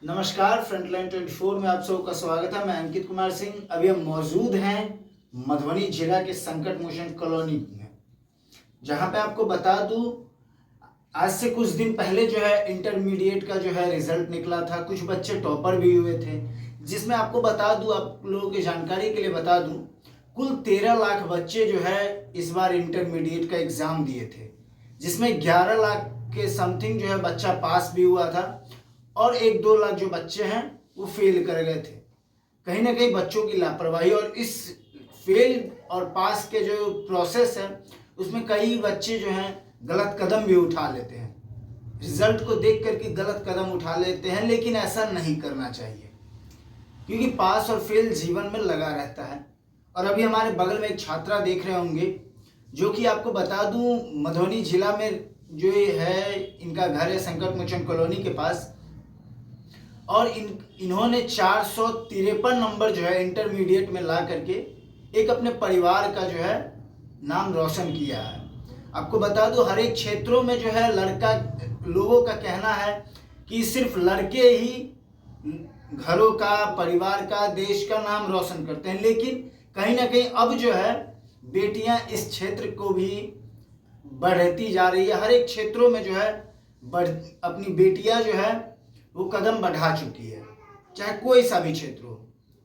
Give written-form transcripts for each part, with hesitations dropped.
नमस्कार, फ्रंटलाइन 24 में आप सबका स्वागत है। मैं अंकित कुमार सिंह। अभी हम मौजूद हैं मधुबनी जिला के संकट मोचन कॉलोनी में, जहां पे आपको बता दूं आज से कुछ दिन पहले जो है इंटरमीडिएट का जो है रिजल्ट निकला था। कुछ बच्चे टॉपर भी हुए थे, जिसमें आपको बता दूं, आप लोगों की जानकारी के लिए बता दूं, कुल 13 लाख बच्चे जो है इस बार इंटरमीडिएट का एग्जाम दिए थे, जिसमें 11 लाख के समथिंग जो है बच्चा पास भी हुआ था और 1-2 लाख जो बच्चे हैं वो फेल कर गए थे। कहीं ना कहीं बच्चों की लापरवाही और इस फेल और पास के जो प्रोसेस है उसमें कई बच्चे जो हैं गलत कदम भी उठा लेते हैं। रिजल्ट को देख करके गलत कदम उठा लेते हैं, लेकिन ऐसा नहीं करना चाहिए, क्योंकि पास और फेल जीवन में लगा रहता है। और अभी हमारे बगल में एक छात्रा देख रहे होंगे, जो कि आपको बता दूं मधुबनी जिला में जो है इनका घर है संकट मोचन कॉलोनी के पास, और इन्होंने 453 नंबर जो है इंटरमीडिएट में ला करके एक अपने परिवार का जो है नाम रोशन किया है। आपको बता दो, हर एक क्षेत्रों में जो है लड़का, लोगों का कहना है कि सिर्फ लड़के ही घरों का, परिवार का, देश का नाम रोशन करते हैं, लेकिन कहीं ना कहीं अब जो है बेटियां इस क्षेत्र को भी बढ़ती जा रही है। हर एक क्षेत्रों में जो है अपनी बेटियां जो है वो कदम बढ़ा चुकी है, चाहे कोई सा भी क्षेत्र हो।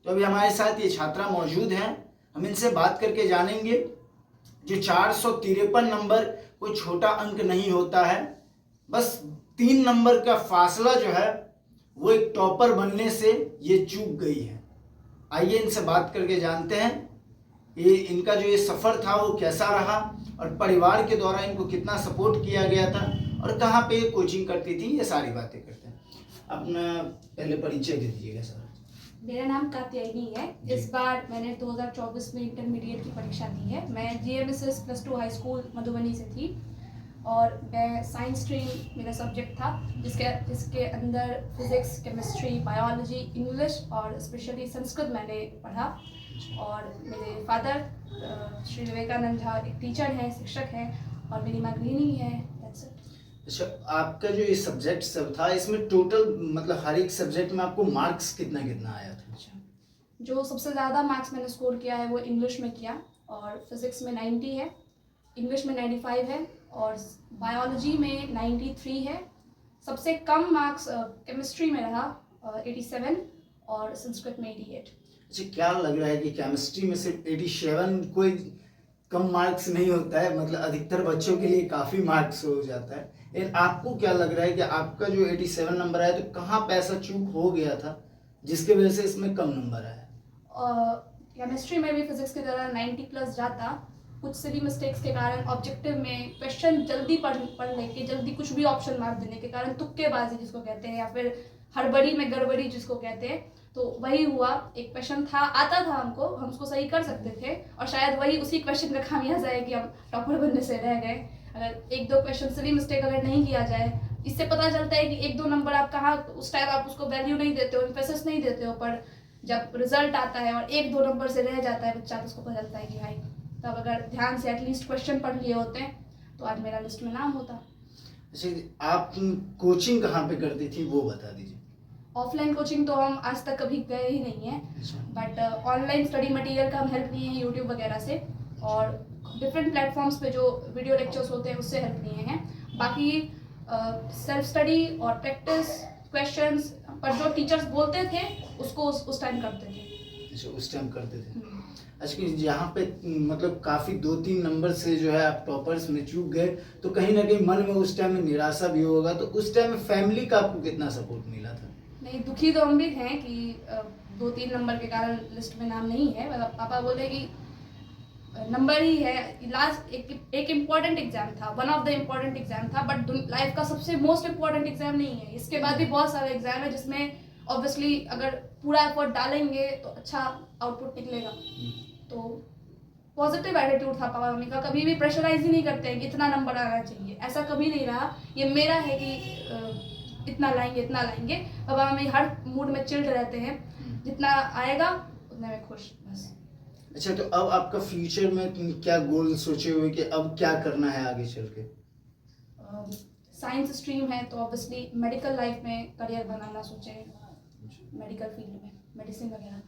तो अभी हमारे साथ ये छात्रा मौजूद हैं, हम इनसे बात करके जानेंगे। जो 453 नंबर कोई छोटा अंक नहीं होता है, बस 3 नंबर का फासला जो है वो एक टॉपर बनने से ये चूक गई है। आइए इनसे बात करके जानते हैं ये इनका जो ये सफ़र था वो कैसा रहा, और परिवार के द्वारा इनको कितना सपोर्ट किया गया था, और कहाँ पे कोचिंग करती थी। ये सारी बातें करते हैं। अपना पहले परिचय दे दीजिएगा सर। मेरा नाम कात्यायनी है। इस बार मैंने 2024 में इंटरमीडिएट की परीक्षा दी है। मैं GMSS +2 हाई स्कूल मधुबनी से थी और मैं साइंस स्ट्रीम मेरा सब्जेक्ट था, जिसके अंदर फिजिक्स, केमिस्ट्री, बायोलॉजी, इंग्लिश और स्पेशली संस्कृत मैंने पढ़ा। और मेरे फादर श्री विवेकानंद झा एक टीचर हैं, शिक्षक हैं, और मेरी माँ गृहिणी है। अच्छा, आपका जो ये सब्जेक्ट सब था, इसमें टोटल मतलब हर एक सब्जेक्ट में आपको मार्क्स कितना कितना आया था? जो सबसे ज़्यादा मार्क्स मैंने स्कोर किया है वो इंग्लिश में किया, और फिजिक्स में 90 है, इंग्लिश में 95 है, और बायोलॉजी में 93 है। सबसे कम मार्क्स केमिस्ट्री में रहा 87, और संस्कृत में 88। अच्छा, क्या लग रहा है कि केमिस्ट्री में सिर्फ 87 कोई कम मार्क्स नहीं होता है, मतलब अधिकतर बच्चों के लिए काफ़ी मार्क्स हो जाता है। लेकिन आपको क्या लग रहा है कि आपका जो 87 नंबर आया, तो कहाँ पे ऐसा चूक हो गया था जिसके वजह से इसमें कम नंबर आया? केमिस्ट्री में भी फिजिक्स की तरह 90+ जाता, कुछ सिली मिस्टेक्स के कारण, ऑब्जेक्टिव में क्वेश्चन जल्दी पढ़ लेके जल्दी कुछ भी ऑप्शन मार्क देने के कारण, तुक्केबाजी जिसको कहते हैं, या फिर हड़बड़ी में गड़बड़ी जिसको कहते हैं, तो वही हुआ। एक क्वेश्चन था, आता था हमको, हम उसको सही कर सकते थे, और शायद वही उसी क्वेश्चन का खामियाजा है कि हम टॉपर बनने से रह गए। अगर 1-2 क्वेश्चन सिली मिस्टेक अगर नहीं किया जाए, इससे पता चलता है कि 1-2 नंबर आप कहाँ, उस टाइम आप उसको वैल्यू नहीं देते हो, एम्फेसिस नहीं देते हो, पर जब रिजल्ट आता है और 1-2 नंबर से रह जाता है बच्चा, तो उसको पता चलता है कि भाई तब अगर ध्यान से एटलीस्ट क्वेश्चन पढ़ लिए होते तो आज मेरा लिस्ट में नाम होता। अच्छा, आप कोचिंग कहाँ पे करती थी वो बता दीजिए। ऑफलाइन कोचिंग तो हम आज तक कभी गए ही नहीं है, बट ऑनलाइन स्टडी मटेरियल का हम हेल्प लिए हैं यूट्यूब वगैरह से, और डिफरेंट प्लेटफॉर्म्स पे जो वीडियो लेक्चर्स होते हैं उससे हेल्प लिए हैं। बाकी सेल्फ स्टडी और प्रैक्टिस क्वेश्चंस पर जो टीचर्स बोलते थे उसको उस टाइम करते थे। अच्छा, उस टाइम करते थे। अच्छा, यहाँ पे मतलब काफ़ी 2-3 नंबर से जो है आप टॉपर्स में चूक गए, तो कहीं ना कहीं मन में उस टाइम में निराशा भी होगा, तो उस टाइम में फैमिली का आपको कितना सपोर्ट मिला था? नहीं, दुखी तो हम भी हैं कि 2-3 नंबर के कारण लिस्ट में नाम नहीं है। मतलब पापा बोले कि नंबर ही है, लास्ट एक इम्पॉर्टेंट एग्जाम था, one of the important exam था, बट लाइफ का सबसे मोस्ट इम्पॉर्टेंट एग्जाम नहीं है। इसके बाद भी बहुत सारे एग्जाम है जिसमें ऑब्वियसली अगर पूरा एफर्ट डालेंगे तो अच्छा आउटपुट निकलेगा। तो पॉजिटिव एटीट्यूड था पापा मम्मी का, कभी भी प्रेशराइज ही नहीं करते हैं कि इतना नंबर आना चाहिए, ऐसा कभी नहीं रहा। ये मेरा है कि इतना लाएंगे। पापा मम्मी हर मूड में चिल्ड रहते हैं, जितना आएगा उतने में खुश, बस। अच्छा, तो अब आपका फ्यूचर में तुम क्या गोल सोचे हुए कि अब क्या करना है आगे चल के? साइंस स्ट्रीम है तो ऑब्वियसली मेडिकल लाइफ में करियर बनाना सोचे, मेडिकल फील्ड में, मेडिसिन वगैरह में।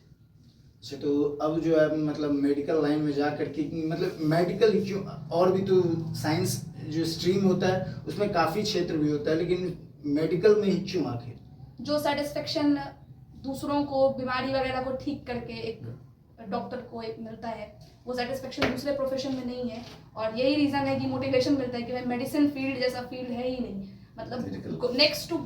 अच्छा, तो अब जो है मतलब मेडिकल लाइन में जा करके मतलब मेडिकल क्यों, और भी तो साइंस जो स्ट्रीम होता है उसमें काफ़ी क्षेत्र भी होता है, लेकिन मेडिकल में ही क्यों आखिर? जो सेटिस्फेक्शन दूसरों को बीमारी वगैरह को ठीक करके एक डॉक्टर को एक मिलता है, वो सेटिस्फेक्शन दूसरे प्रोफेशन में नहीं है। और यही रीज़न है कि मोटिवेशन मिलता है कि भाई मेडिसिन फील्ड जैसा फील्ड है ही नहीं, मतलब नेक्स्ट टू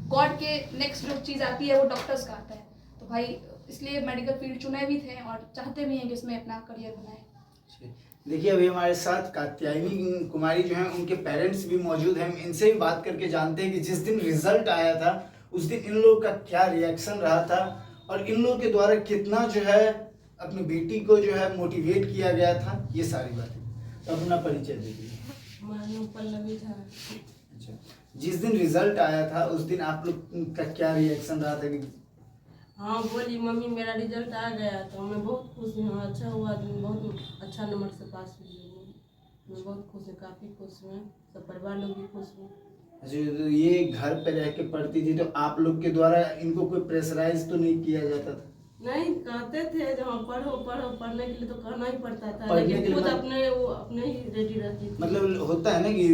गॉड के नेक्स्ट जो चीज़ आती है वो डॉक्टर्स का आता है। तो भाई इसलिए मेडिकल फील्ड चुने भी थे और चाहते भी हैं कि उसमें अपना करियर बनाए। देखिए, अभी हमारे साथ कात्यायनी कुमारी जो हैं उनके पेरेंट्स भी मौजूद हैं, इनसे भी बात करके जानते हैं कि जिस दिन रिजल्ट आया था उस दिन इन लोगों का क्या रिएक्शन रहा था और इन लोगों के द्वारा कितना जो है अपनी बेटी को जो है मोटिवेट किया गया था, ये सारी बातें। तो अपना परिचय दीजिए। पल्लवी झा। अच्छा, जिस दिन रिजल्ट आया था उस दिन आप लोग का क्या रिएक्शन रहा था? कि हाँ बोली मम्मी मेरा रिजल्ट आ गया, तो मैं बहुत खुश हूँ, अच्छा हुआ, बहुत अच्छा नंबर से पास हुई हूँ, मैं बहुत खुश हूँ, काफ़ी खुश हूँ, सब परिवार लोग भी खुश हुए। अच्छा, तो ये घर पे रह के पढ़ती थी, तो आप लोग के द्वारा इनको कोई प्रेशराइज तो नहीं किया जाता था? नहीं, कहते थे जब हम पढ़ो पढ़ो, पढ़ने के लिए तो कहना ही पड़ता था, पढ़ने के लेकिन लिए खुद अपने ही रेडी रहती थी। मतलब होता है ना कि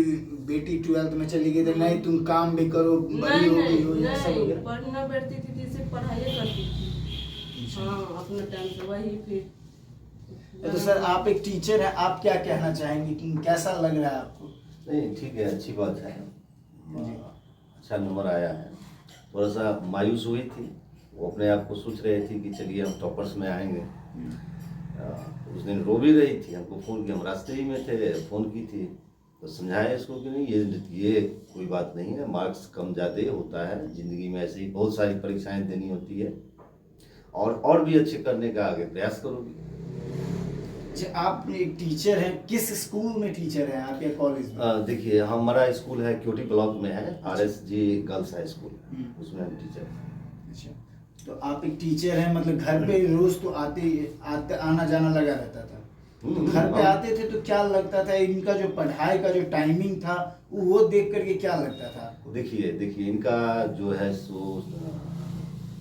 बेटी 12th में चली गई तो नहीं तुम काम भी करो, बड़ी हो गई हो, ये सब नहीं, वगैरह? पढ़ना बैठती थी सिर्फ पढ़ाई करती थी। हाँ, अपना टाइम से वही फिर। तो सर, आप एक टीचर हैं, आप क्या कहना चाहेंगे कि कैसा लग रहा है आपको? नहीं, ठीक है, अच्छी बात है, अच्छा नंबर आया है। थोड़ा सा मायूस हुई थी, वो अपने आप को सोच रहे थी कि चलिए हम टॉपर्स में आएंगे। उस दिन रो भी रही थी, हमको फ़ोन किया, हम रास्ते ही में थे, फ़ोन की थी तो समझाया इसको कि नहीं, ये कोई बात नहीं है, मार्क्स कम ज़्यादा होता है ज़िंदगी में, ऐसे ही बहुत सारी परीक्षाएं देनी होती है और भी अच्छे करने का आगे प्रयास करोगी। अच्छा, आप एक टीचर हैं, किस स्कूल में टीचर हैं आप या कॉलेज में? देखिए, हमारा स्कूल है क्योटी ब्लॉक में है, RSG गर्ल्स हाई स्कूल, उसमें हम टीचर हैं। अच्छा, तो आप एक टीचर हैं, मतलब घर पे रोज तो आते आना जाना लगा रहता था, तो घर पे आते थे तो क्या लगता था, इनका जो पढ़ाई का जो टाइमिंग था वो देख करके क्या लगता था आपको? देखिए इनका जो है सो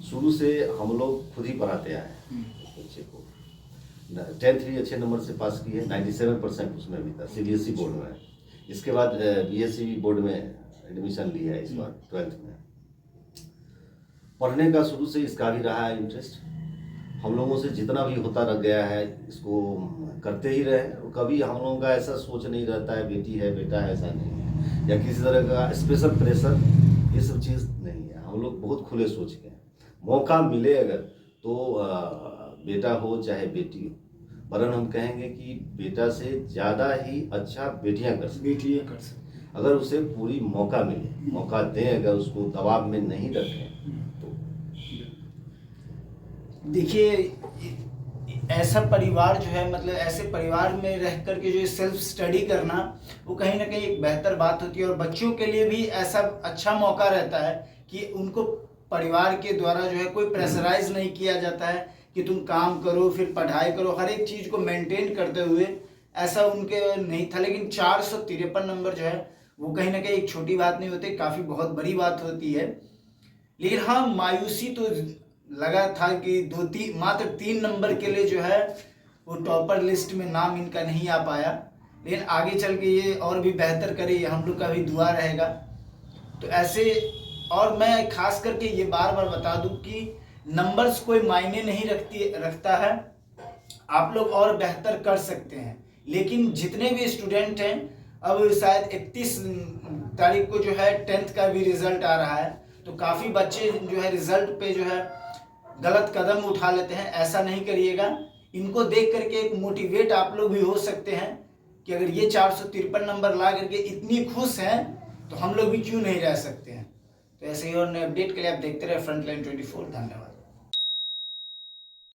शुरू से हम लोग खुद ही पढ़ाते आए हैं बच्चे को। 10th भी अच्छे नंबर से पास किए, 97% उसमें भी था, CBSE बोर्ड में। इसके बाद BSc बोर्ड में एडमिशन लिया है इस बार 12th में। पढ़ने का शुरू से इसका भी रहा है इंटरेस्ट, हम लोगों से जितना भी होता रह गया है इसको करते ही रहे। कभी हम लोगों का ऐसा सोच नहीं रहता है बेटी है बेटा है, ऐसा नहीं है, या किसी तरह का स्पेशल प्रेशर, ये सब चीज़ नहीं है। हम लोग बहुत खुले सोच के हैं, मौका मिले अगर तो बेटा हो चाहे बेटी हो, वरन हम कहेंगे कि बेटा से ज़्यादा ही अच्छा बेटियां कर सकती, अगर उसे पूरी मौका मिले, मौका दें, अगर उसको दबाव में नहीं रखें तो। देखिए, ऐसा परिवार जो है, मतलब ऐसे परिवार में रह करके जो सेल्फ स्टडी करना, वो कहीं ना कहीं एक बेहतर बात होती है और बच्चों के लिए भी ऐसा अच्छा मौका रहता है कि उनको परिवार के द्वारा जो है कोई प्रेशराइज नहीं किया जाता है कि तुम काम करो फिर पढ़ाई करो, हर एक चीज़ को मेंटेन करते हुए, ऐसा उनके नहीं था। लेकिन 453 नंबर जो है वो कहीं ना कहीं एक छोटी बात नहीं होती, काफ़ी बहुत बड़ी बात होती है। लेकिन हाँ, मायूसी तो लगा था कि मात्र 3 नंबर के लिए जो है वो टॉपर लिस्ट में नाम इनका नहीं आ पाया, लेकिन आगे चल के ये और भी बेहतर करे, ये हम लोग का भी दुआ रहेगा। तो ऐसे, और मैं खास करके ये बार बार बता दूं कि नंबर्स कोई मायने नहीं रखता है, आप लोग और बेहतर कर सकते हैं। लेकिन जितने भी स्टूडेंट हैं, अब शायद 31 तारीख को जो है 10th का भी रिजल्ट आ रहा है, तो काफ़ी बच्चे जो है रिजल्ट पे जो है गलत कदम उठा लेते हैं, ऐसा नहीं करिएगा। इनको देख करके एक मोटिवेट आप लोग भी हो सकते हैं कि अगर ये 453 नंबर ला करके इतनी खुश हैं तो हम लोग भी क्यों नहीं रह सकते हैं। तो ऐसे ही और नए अपडेट के लिए आप देखते रहे फ्रंटलाइन 24। धन्यवाद।